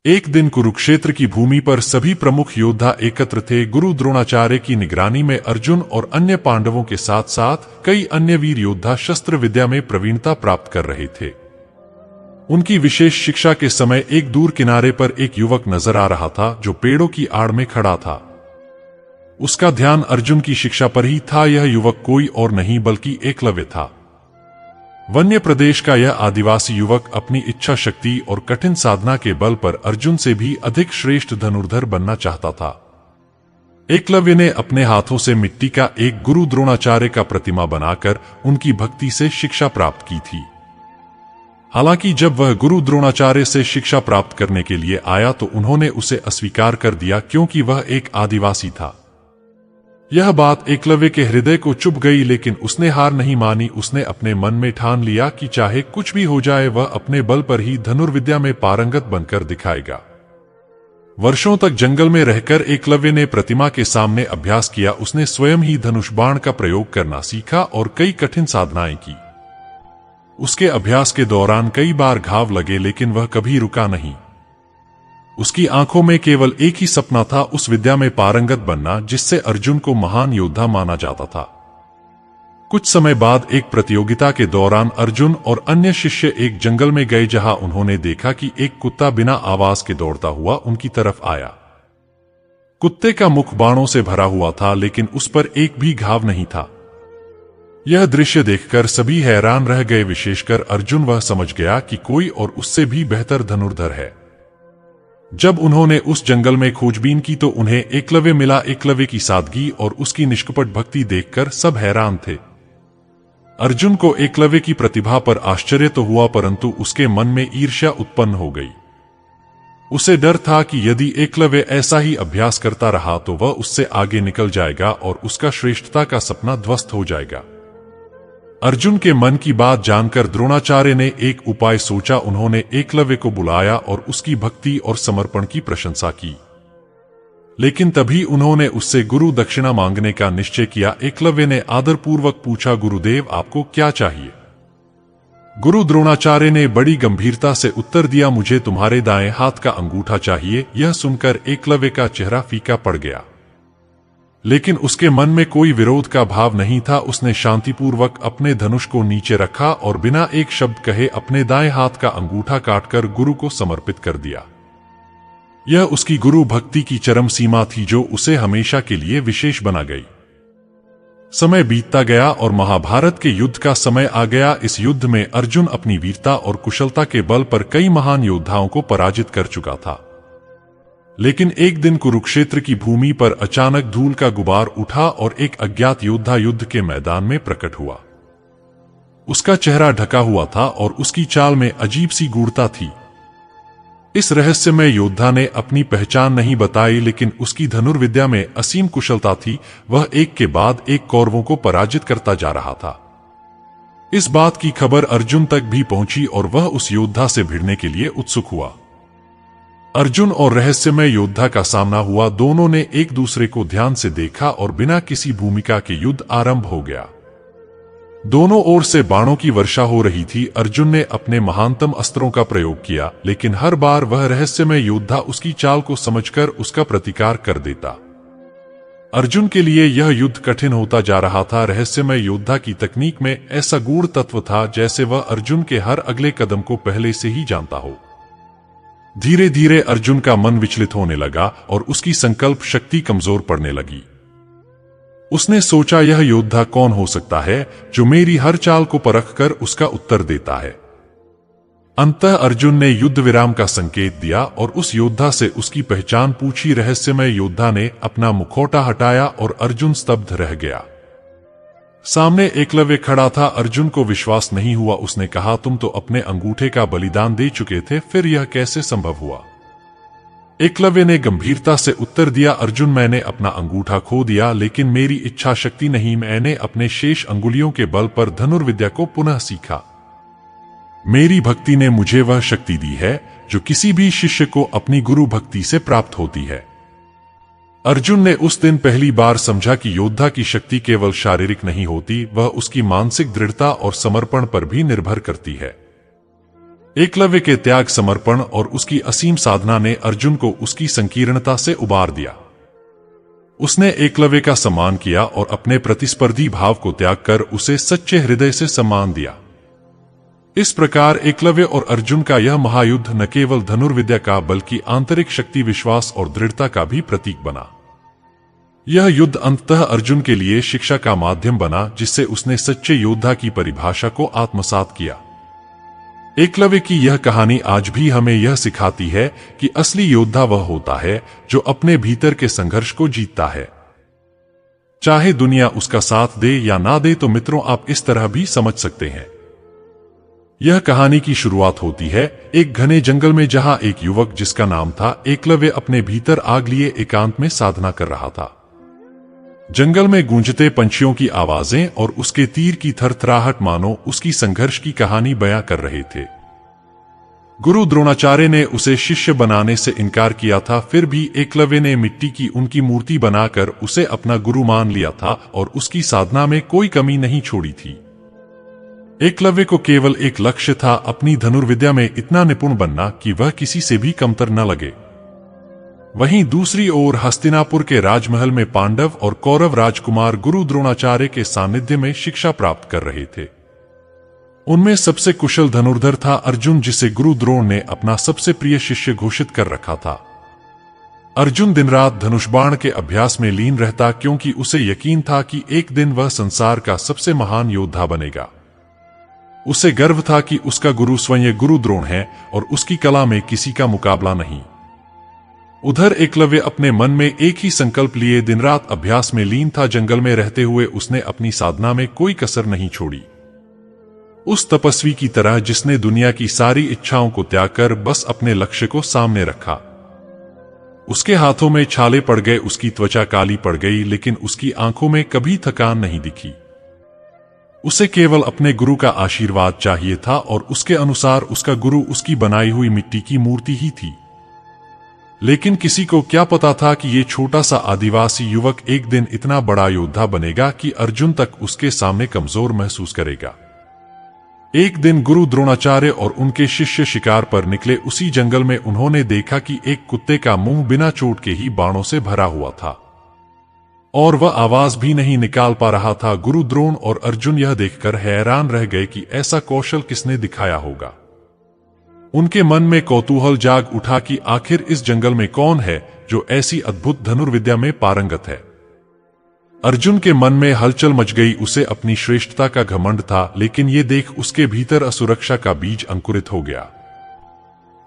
एक दिन कुरुक्षेत्र की भूमि पर सभी प्रमुख योद्धा एकत्र थे। गुरु द्रोणाचार्य की निगरानी में अर्जुन और अन्य पांडवों के साथ साथ कई अन्य वीर योद्धा शस्त्र विद्या में प्रवीणता प्राप्त कर रहे थे। उनकी विशेष शिक्षा के समय एक दूर किनारे पर एक युवक नजर आ रहा था जो पेड़ों की आड़ में खड़ा था। उसका ध्यान अर्जुन की शिक्षा पर ही था। यह युवक कोई और नहीं बल्कि एकलव्य था। वन्य प्रदेश का यह आदिवासी युवक अपनी इच्छा शक्ति और कठिन साधना के बल पर अर्जुन से भी अधिक श्रेष्ठ धनुर्धर बनना चाहता था। एकलव्य ने अपने हाथों से मिट्टी का एक गुरु द्रोणाचार्य का प्रतिमा बनाकर उनकी भक्ति से शिक्षा प्राप्त की थी। हालांकि जब वह गुरु द्रोणाचार्य से शिक्षा प्राप्त करने के लिए आया तो उन्होंने उसे अस्वीकार कर दिया क्योंकि वह एक आदिवासी था। यह बात एकलव्य के हृदय को चुभ गई, लेकिन उसने हार नहीं मानी। उसने अपने मन में ठान लिया कि चाहे कुछ भी हो जाए वह अपने बल पर ही धनुर्विद्या में पारंगत बनकर दिखाएगा। वर्षों तक जंगल में रहकर एकलव्य ने प्रतिमा के सामने अभ्यास किया। उसने स्वयं ही धनुष बाण का प्रयोग करना सीखा और कई कठिन साधनाएं की। उसके अभ्यास के दौरान कई बार घाव लगे, लेकिन वह कभी रुका नहीं। उसकी आंखों में केवल एक ही सपना था, उस विद्या में पारंगत बनना जिससे अर्जुन को महान योद्धा माना जाता था। कुछ समय बाद एक प्रतियोगिता के दौरान अर्जुन और अन्य शिष्य एक जंगल में गए जहां उन्होंने देखा कि एक कुत्ता बिना आवाज के दौड़ता हुआ उनकी तरफ आया। कुत्ते का मुख बाणों से भरा हुआ था, लेकिन उस पर एक भी घाव नहीं था। यह दृश्य देखकर सभी हैरान रह गए, विशेषकर अर्जुन। वह समझ गया कि कोई और उससे भी बेहतर धनुर्धर है। जब उन्होंने उस जंगल में खोजबीन की तो उन्हें एकलव्य मिला। एकलव्य की सादगी और उसकी निष्कपट भक्ति देखकर सब हैरान थे। अर्जुन को एकलव्य की प्रतिभा पर आश्चर्य तो हुआ, परंतु उसके मन में ईर्ष्या उत्पन्न हो गई। उसे डर था कि यदि एकलव्य ऐसा ही अभ्यास करता रहा तो वह उससे आगे निकल जाएगा और उसका श्रेष्ठता का सपना ध्वस्त हो जाएगा। अर्जुन के मन की बात जानकर द्रोणाचार्य ने एक उपाय सोचा। उन्होंने एकलव्य को बुलाया और उसकी भक्ति और समर्पण की प्रशंसा की, लेकिन तभी उन्होंने उससे गुरु दक्षिणा मांगने का निश्चय किया। एकलव्य ने आदरपूर्वक पूछा, गुरुदेव आपको क्या चाहिए? गुरु द्रोणाचार्य ने बड़ी गंभीरता से उत्तर दिया, मुझे तुम्हारे दाएं हाथ का अंगूठा चाहिए। यह सुनकर एकलव्य का चेहरा फीका पड़ गया, लेकिन उसके मन में कोई विरोध का भाव नहीं था। उसने शांतिपूर्वक अपने धनुष को नीचे रखा और बिना एक शब्द कहे अपने दाएं हाथ का अंगूठा काटकर गुरु को समर्पित कर दिया। यह उसकी गुरु भक्ति की चरम सीमा थी जो उसे हमेशा के लिए विशेष बना गई। समय बीतता गया और महाभारत के युद्ध का समय आ गया। इस युद्ध में अर्जुन अपनी वीरता और कुशलता के बल पर कई महान योद्धाओं को पराजित कर चुका था। लेकिन एक दिन कुरुक्षेत्र की भूमि पर अचानक धूल का गुबार उठा और एक अज्ञात योद्धा युद्ध के मैदान में प्रकट हुआ। उसका चेहरा ढका हुआ था और उसकी चाल में अजीब सी गूढ़ता थी। इस रहस्यमय योद्धा ने अपनी पहचान नहीं बताई, लेकिन उसकी धनुर्विद्या में असीम कुशलता थी। वह एक के बाद एक कौरवों को पराजित करता जा रहा था। इस बात की खबर अर्जुन तक भी पहुंची और वह उस योद्धा से भिड़ने के लिए उत्सुक हुआ। अर्जुन और रहस्यमय योद्धा का सामना हुआ। दोनों ने एक दूसरे को ध्यान से देखा और बिना किसी भूमिका के युद्ध आरंभ हो गया। दोनों ओर से बाणों की वर्षा हो रही थी। अर्जुन ने अपने महानतम अस्त्रों का प्रयोग किया, लेकिन हर बार वह रहस्यमय योद्धा उसकी चाल को समझकर उसका प्रतिकार कर देता। अर्जुन के लिए यह युद्ध कठिन होता जा रहा था। रहस्यमय योद्धा की तकनीक में ऐसा गूढ़ तत्व था जैसे वह अर्जुन के हर अगले कदम को पहले से ही जानता हो। धीरे धीरे अर्जुन का मन विचलित होने लगा और उसकी संकल्प शक्ति कमजोर पड़ने लगी। उसने सोचा, यह योद्धा कौन हो सकता है जो मेरी हर चाल को परखकर उसका उत्तर देता है। अंततः अर्जुन ने युद्ध विराम का संकेत दिया और उस योद्धा से उसकी पहचान पूछी। रहस्यमय योद्धा ने अपना मुखौटा हटाया और अर्जुन स्तब्ध रह गया। सामने एकलव्य खड़ा था। अर्जुन को विश्वास नहीं हुआ। उसने कहा, तुम तो अपने अंगूठे का बलिदान दे चुके थे, फिर यह कैसे संभव हुआ? एकलव्य ने गंभीरता से उत्तर दिया, अर्जुन मैंने अपना अंगूठा खो दिया, लेकिन मेरी इच्छा शक्ति नहीं। मैंने अपने शेष अंगुलियों के बल पर धनुर्विद्या को पुनः सीखा। मेरी भक्ति ने मुझे वह शक्ति दी है जो किसी भी शिष्य को अपनी गुरु भक्ति से प्राप्त होती है। अर्जुन ने उस दिन पहली बार समझा कि योद्धा की शक्ति केवल शारीरिक नहीं होती, वह उसकी मानसिक दृढ़ता और समर्पण पर भी निर्भर करती है। एकलव्य के त्याग, समर्पण और उसकी असीम साधना ने अर्जुन को उसकी संकीर्णता से उबार दिया। उसने एकलव्य का सम्मान किया और अपने प्रतिस्पर्धी भाव को त्याग कर उसे सच्चे हृदय से सम्मान दिया। इस प्रकार एकलव्य और अर्जुन का यह महायुद्ध न केवल धनुर्विद्या का बल्कि आंतरिक शक्ति, विश्वास और दृढ़ता का भी प्रतीक बना। यह युद्ध अंततः अर्जुन के लिए शिक्षा का माध्यम बना, जिससे उसने सच्चे योद्धा की परिभाषा को आत्मसात किया। एकलव्य की यह कहानी आज भी हमें यह सिखाती है कि असली योद्धा वह होता है जो अपने भीतर के संघर्ष को जीतता है, चाहे दुनिया उसका साथ दे या ना दे। तो मित्रों, आप इस तरह भी समझ सकते हैं। यह कहानी की शुरुआत होती है एक घने जंगल में, जहां एक युवक जिसका नाम था एकलव्य अपने भीतर आग लिए एकांत में साधना कर रहा था। जंगल में गूंजते पंछियों की आवाजें और उसके तीर की थरथराहट मानो उसकी संघर्ष की कहानी बयां कर रहे थे। गुरु द्रोणाचार्य ने उसे शिष्य बनाने से इनकार किया था, फिर भी एकलव्य ने मिट्टी की उनकी मूर्ति बनाकर उसे अपना गुरु मान लिया था और उसकी साधना में कोई कमी नहीं छोड़ी थी। एकलव्य को केवल एक लक्ष्य था, अपनी धनुर्विद्या में इतना निपुण बनना कि वह किसी से भी कमतर न लगे। वहीं दूसरी ओर हस्तिनापुर के राजमहल में पांडव और कौरव राजकुमार गुरु द्रोणाचार्य के सानिध्य में शिक्षा प्राप्त कर रहे थे। उनमें सबसे कुशल धनुर्धर था अर्जुन, जिसे गुरु द्रोण ने अपना सबसे प्रिय शिष्य घोषित कर रखा था। अर्जुन दिन रात धनुष बाण के अभ्यास में लीन रहता, क्योंकि उसे यकीन था कि एक दिन वह संसार का सबसे महान योद्धा बनेगा। उसे गर्व था कि उसका गुरु स्वयं गुरु द्रोण है और उसकी कला में किसी का मुकाबला नहीं। उधर एकलव्य अपने मन में एक ही संकल्प लिए दिन रात अभ्यास में लीन था। जंगल में रहते हुए उसने अपनी साधना में कोई कसर नहीं छोड़ी। उस तपस्वी की तरह जिसने दुनिया की सारी इच्छाओं को त्याग कर बस अपने लक्ष्य को सामने रखा। उसके हाथों में छाले पड़ गए, उसकी त्वचा काली पड़ गई, लेकिन उसकी आंखों में कभी थकान नहीं दिखी। उसे केवल अपने गुरु का आशीर्वाद चाहिए था और उसके अनुसार उसका गुरु उसकी बनाई हुई मिट्टी की मूर्ति ही थी। लेकिन किसी को क्या पता था कि ये छोटा सा आदिवासी युवक एक दिन इतना बड़ा योद्धा बनेगा कि अर्जुन तक उसके सामने कमजोर महसूस करेगा। एक दिन गुरु द्रोणाचार्य और उनके शिष्य शिकार पर निकले। उसी जंगल में उन्होंने देखा कि एक कुत्ते का मुंह बिना चोट के ही बाणों से भरा हुआ था और वह आवाज भी नहीं निकाल पा रहा था। गुरु द्रोण और अर्जुन यह देखकर हैरान रह गए कि ऐसा कौशल किसने दिखाया होगा। उनके मन में कौतूहल जाग उठा कि आखिर इस जंगल में कौन है जो ऐसी अद्भुत धनुर्विद्या में पारंगत है। अर्जुन के मन में हलचल मच गई। उसे अपनी श्रेष्ठता का घमंड था, लेकिन ये देख उसके भीतर असुरक्षा का बीज अंकुरित हो गया।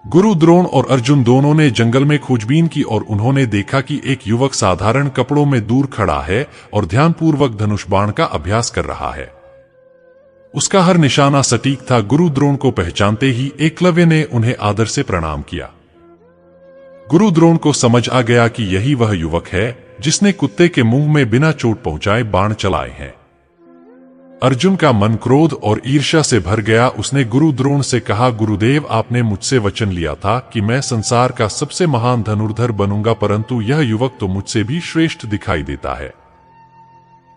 गुरु द्रोण और अर्जुन दोनों ने जंगल में खोजबीन की और उन्होंने देखा कि एक युवक साधारण कपड़ों में दूर खड़ा है और ध्यानपूर्वक धनुष बाण का अभ्यास कर रहा है। उसका हर निशाना सटीक था। गुरु द्रोण को पहचानते ही एकलव्य ने उन्हें आदर से प्रणाम किया। गुरु द्रोण को समझ आ गया कि यही वह युवक है जिसने कुत्ते के मुंह में बिना चोट पहुंचाए बाण चलाए हैं। अर्जुन का मन क्रोध और ईर्ष्या से भर गया। उसने गुरु द्रोण से कहा, गुरुदेव, आपने मुझसे वचन लिया था कि मैं संसार का सबसे महान धनुर्धर बनूंगा, परंतु यह युवक तो मुझसे भी श्रेष्ठ दिखाई देता है।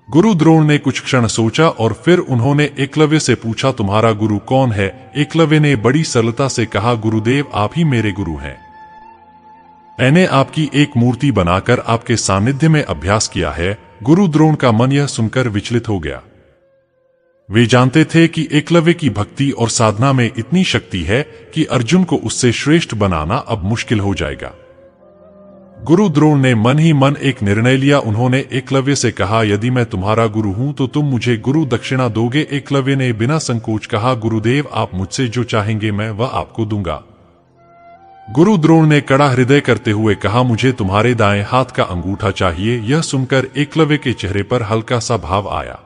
गुरु द्रोण ने कुछ क्षण सोचा और फिर उन्होंने एकलव्य से पूछा, तुम्हारा गुरु कौन है? एकलव्य ने बड़ी सरलता से कहा, गुरुदेव, आप ही मेरे गुरु हैं। मैंने आपकी एक मूर्ति बनाकर आपके सानिध्य में अभ्यास किया है। गुरु द्रोण का मन यह सुनकर विचलित हो गया। वे जानते थे कि एकलव्य की भक्ति और साधना में इतनी शक्ति है कि अर्जुन को उससे श्रेष्ठ बनाना अब मुश्किल हो जाएगा। गुरु द्रोण ने मन ही मन एक निर्णय लिया। उन्होंने एकलव्य से कहा, यदि मैं तुम्हारा गुरु हूं तो तुम मुझे गुरु दक्षिणा दोगे? एकलव्य ने बिना संकोच कहा, गुरुदेव, आप मुझसे जो चाहेंगे मैं वह आपको दूंगा। गुरु द्रोण ने कड़ा हृदय करते हुए कहा, मुझे तुम्हारे दाएं हाथ का अंगूठा चाहिए। यह सुनकर एकलव्य के चेहरे पर हल्का सा भाव आया,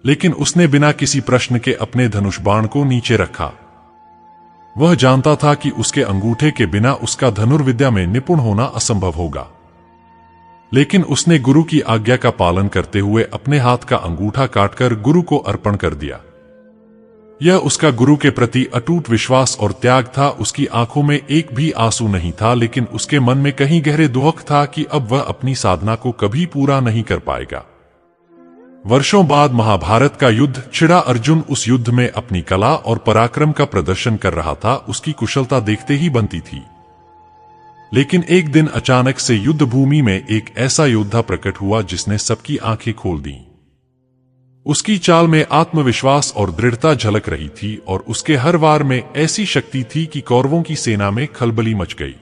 लेकिन उसने बिना किसी प्रश्न के अपने धनुष बाण को नीचे रखा। वह जानता था कि उसके अंगूठे के बिना उसका धनुर्विद्या में निपुण होना असंभव होगा, लेकिन उसने गुरु की आज्ञा का पालन करते हुए अपने हाथ का अंगूठा काटकर गुरु को अर्पण कर दिया। यह उसका गुरु के प्रति अटूट विश्वास और त्याग था। उसकी आंखों में एक भी आंसू नहीं था, लेकिन उसके मन में कहीं गहरे दुख था कि अब वह अपनी साधना को कभी पूरा नहीं कर पाएगा। वर्षों बाद महाभारत का युद्ध छिड़ा। अर्जुन उस युद्ध में अपनी कला और पराक्रम का प्रदर्शन कर रहा था। उसकी कुशलता देखते ही बनती थी। लेकिन एक दिन अचानक से युद्ध भूमि में एक ऐसा योद्धा प्रकट हुआ जिसने सबकी आंखें खोल दी। उसकी चाल में आत्मविश्वास और दृढ़ता झलक रही थी और उसके हर वार में ऐसी शक्ति थी कि कौरवों की सेना में खलबली मच गई।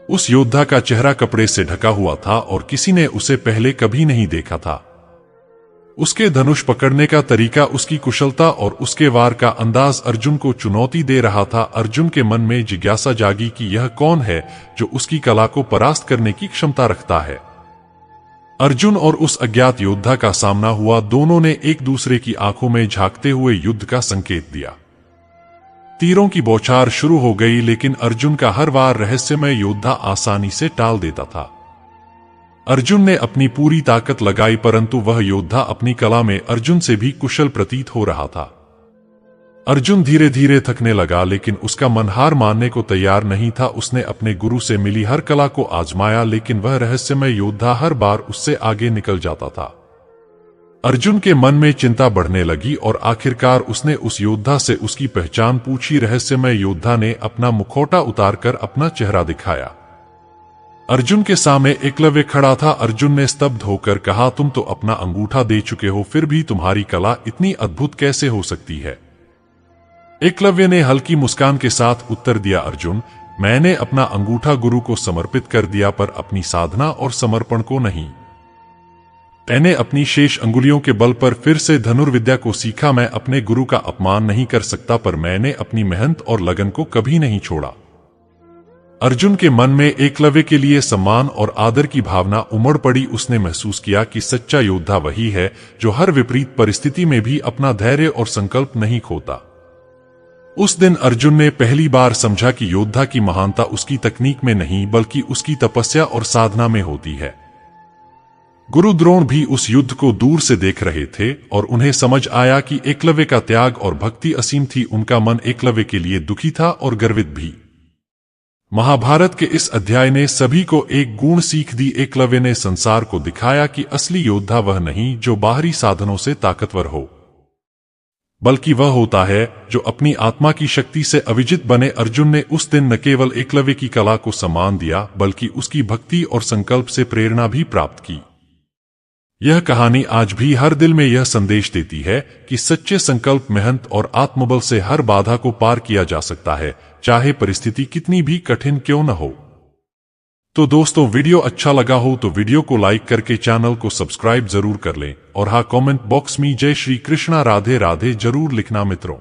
उस योद्धा का चेहरा कपड़े से ढका हुआ था और किसी ने उसे पहले कभी नहीं देखा था। उसके धनुष पकड़ने का तरीका, उसकी कुशलता और उसके वार का अंदाज अर्जुन को चुनौती दे रहा था। अर्जुन के मन में जिज्ञासा जागी कि यह कौन है जो उसकी कला को परास्त करने की क्षमता रखता है। अर्जुन और उस अज्ञात योद्धा का सामना हुआ। दोनों ने एक दूसरे की आंखों में झांकते हुए युद्ध का संकेत दिया। तीरों की बौछार शुरू हो गई, लेकिन अर्जुन का हर वार रहस्यमय योद्धा आसानी से टाल देता था। अर्जुन ने अपनी पूरी ताकत लगाई, परंतु वह योद्धा अपनी कला में अर्जुन से भी कुशल प्रतीत हो रहा था। अर्जुन धीरे धीरे थकने लगा, लेकिन उसका मन हार मानने को तैयार नहीं था। उसने अपने गुरु से मिली हर कला को आजमाया, लेकिन वह रहस्यमय योद्धा हर बार उससे आगे निकल जाता था। अर्जुन के मन में चिंता बढ़ने लगी और आखिरकार उसने उस योद्धा से उसकी पहचान पूछी। रहस्यमय योद्धा ने अपना मुखौटा उतारकर अपना चेहरा दिखाया। अर्जुन के सामने एकलव्य खड़ा था। अर्जुन ने स्तब्ध होकर कहा, तुम तो अपना अंगूठा दे चुके हो, फिर भी तुम्हारी कला इतनी अद्भुत कैसे हो सकती है? एकलव्य ने हल्की मुस्कान के साथ उत्तर दिया, अर्जुन, मैंने अपना अंगूठा गुरु को समर्पित कर दिया, पर अपनी साधना और समर्पण को नहीं। मैंने अपनी शेष अंगुलियों के बल पर फिर से धनुर्विद्या को सीखा। मैं अपने गुरु का अपमान नहीं कर सकता, पर मैंने अपनी मेहनत और लगन को कभी नहीं छोड़ा। अर्जुन के मन में एकलव्य के लिए सम्मान और आदर की भावना उमड़ पड़ी। उसने महसूस किया कि सच्चा योद्धा वही है जो हर विपरीत परिस्थिति में भी अपना धैर्य और संकल्प नहीं खोता। उस दिन अर्जुन ने पहली बार समझा कि योद्धा की महानता उसकी तकनीक में नहीं, बल्कि उसकी तपस्या और साधना में होती है। गुरु द्रोण भी उस युद्ध को दूर से देख रहे थे और उन्हें समझ आया कि एकलव्य का त्याग और भक्ति असीम थी। उनका मन एकलव्य के लिए दुखी था और गर्वित भी। महाभारत के इस अध्याय ने सभी को एक गूढ़ सीख दी। एकलव्य ने संसार को दिखाया कि असली योद्धा वह नहीं जो बाहरी साधनों से ताकतवर हो, बल्कि वह होता है जो अपनी आत्मा की शक्ति से अविजित बने। अर्जुन ने उस दिन न केवल एकलव्य की कला को सम्मान दिया, बल्कि उसकी भक्ति और संकल्प से प्रेरणा भी प्राप्त की। यह कहानी आज भी हर दिल में यह संदेश देती है कि सच्चे संकल्प, मेहनत और आत्मबल से हर बाधा को पार किया जा सकता है, चाहे परिस्थिति कितनी भी कठिन क्यों न हो। तो दोस्तों, वीडियो अच्छा लगा हो तो वीडियो को लाइक करके चैनल को सब्सक्राइब जरूर कर लें और हाँ, कमेंट बॉक्स में जय श्री कृष्णा राधे राधे जरूर लिखना मित्रों।